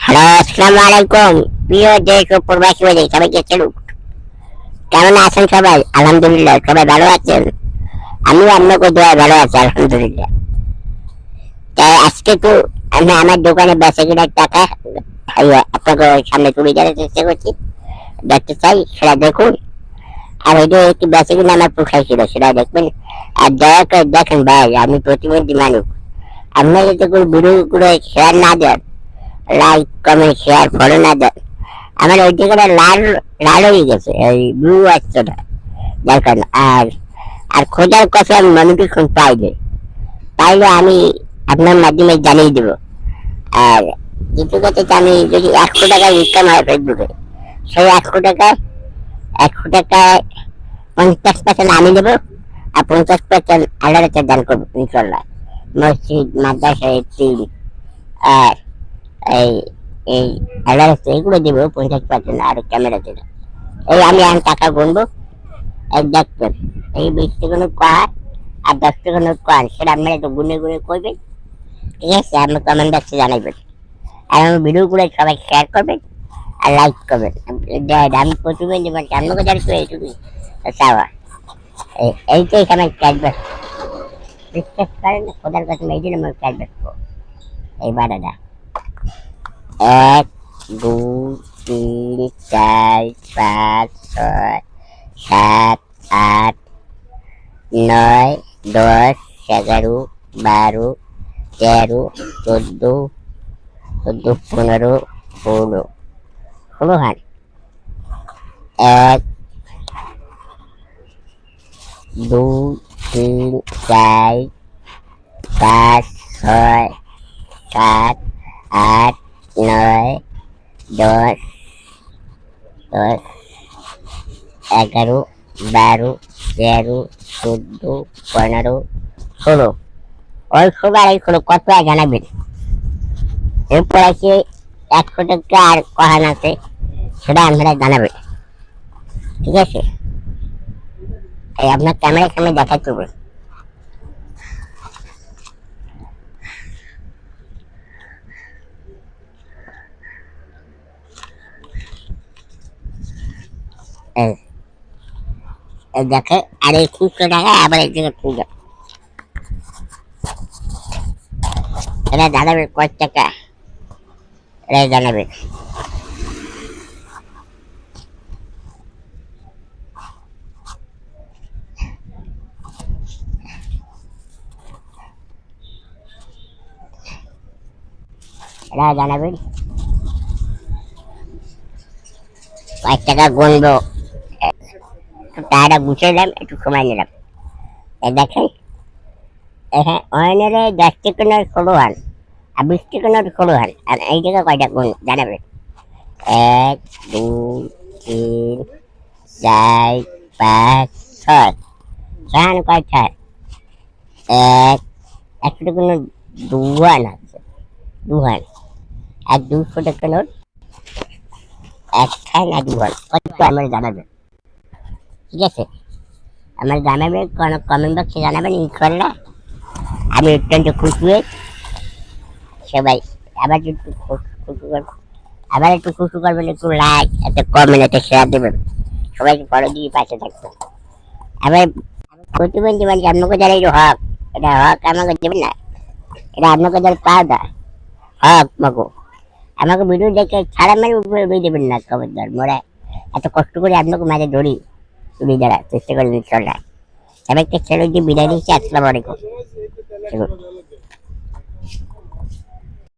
Hello, আসসালামু আলাইকুম। প্রিয় দেশ ও প্রবাসী ভাই সবাইকে চলুক। কেমন আছেন সবাই? আলহামদুলিল্লাহ সবাই ভালো আছেন। আমিও আপনাকে দোয়ায় ভালো আছি আলহামদুলিল্লাহ। তাই আজকে তো আমি আমার দোকানে বেচা কেনার টাকা আপনাকে সামনে তুলে ধরার চেষ্টা করছি। দেখতে চাই সেটা দেখুন। আর ওই যে একটু বেচা কিনা আমার পোষায় ছিল সেটা দেখবেন। আর দয়া করে দেখেন ভাই, আমি প্রতিবন্ধী মানুষ। আপনারা যদি কোনো ভিডিও করে শেয়ার না দেন, লাইক কমেন্ট শেয়ার ফলো না দেন, আমার ওই জায়গাটা লাল লাল হয়ে গেছে, এই ব্লু আসছে না যার কারণে। আর আর খোঁজার কসম নোটিফিকেশন পাইলে আমি আপনার মাধ্যমে জানিয়ে দেবো। আর দ্বিতীয় কথা, আমি যদি 100 টাকা ইনকাম হয় ফেসবুকে, সেই 100 টাকায় 50% আমি দেবো, আর 50% আল্লাহর কাছে দান করবো ইনশাল্লাহ। মসজিদ মাদ্রাসা তিন আর এই এই আল্লাহর কাছে এগুলো দেবো 50%। আর ক্যামেরা দেবো। এই আমি এখন টাকা গুনবো। এক দেখবেন এই 20 টাকা নোট কয় আর 10 টাকা নোট কয়, সেটা আপনারা একটু গুনে গুনে করবেন। ঠিক আছে, আপনি কমেন্ট বক্সে জানাবেন। আর আমার ভিডিওগুলো সবাই শেয়ার করবেন আর লাইক করবেন। আমি প্রথমে যেমন আপনাকে জানি এইটুকুই চাওয়া। এইটাই আমার ক্যাশব্যাক। বিশ্বাস করেন না, খোদার কাছে এই জন্য আমার ক্যাশব্যাক এই বাড়াটা 1 2 3 4 5 6 7 8 9 10 11 12 13 14 15 16 ওই সবার এই কোনো কথা জানাবেন। এরপর আছে 100 টাকা আর কহান আছে, সেটা আপনারা জানাবেন। ঠিক আছে, এই আপনার ক্যামেরার সামনে দেখাতে হবে। দেখে আর এই 300 টাকা আবার এক জায়গায় খুঁজে এটা জানাবে কয় টাকা, এটা জানাবে। এটা জানাবেন কয় টাকা গুনবো। টাকাটা গুছিয়ে দিলাম, একটু সময় নিলাম। দেখেন হ্যাঁ, অয়নেরে 10 টাকা নোট 16 আন আর 20 টাকা নোট 16 আন। আর এই জায়গায় কয়টা গুণ জানাবেন? 1 2 3 4 5 6 ছয় কয় ছয় এক 100 টাকা নোট 2 আন আছে, 2 আন। আর 200 টাকা নোট 1 না 2 আন, কত আমার জানাবেন। ঠিক আছে, আমার জানাবেন, কোনো কমেন্ট বক্সে জানাবেন। ইনশাল্লাহ আমি অত্যন্ত খুশি হয়ে সবাই আবার একটু খুশি করবো। আবার একটু খুশি করবেন, একটু লাইক, একটা কমেন্ট, একটা শেয়ার দেবেন। সবাইকে বড় দিয়ে পাশে থাকবেন। আবার প্রতিবন্ধী মানে আপনাকে যারা এই হক, এটা হক আমাকে দেবেন না, এটা আপনাকে যারা পাওয়া হক মাগো। আমাকে ভিডিও দেখে ছাড়া মেরে উপরে দেবেন না, খবরদার। মোরা এত কষ্ট করে আপনাকে মাঝে ধরি তুলে ধরা চেষ্টা করেন ইনশাল্লাহ। সবাইকে ছেড়ে দিয়ে বিদায় দিচ্ছি। আসসালামু আলাইকুম।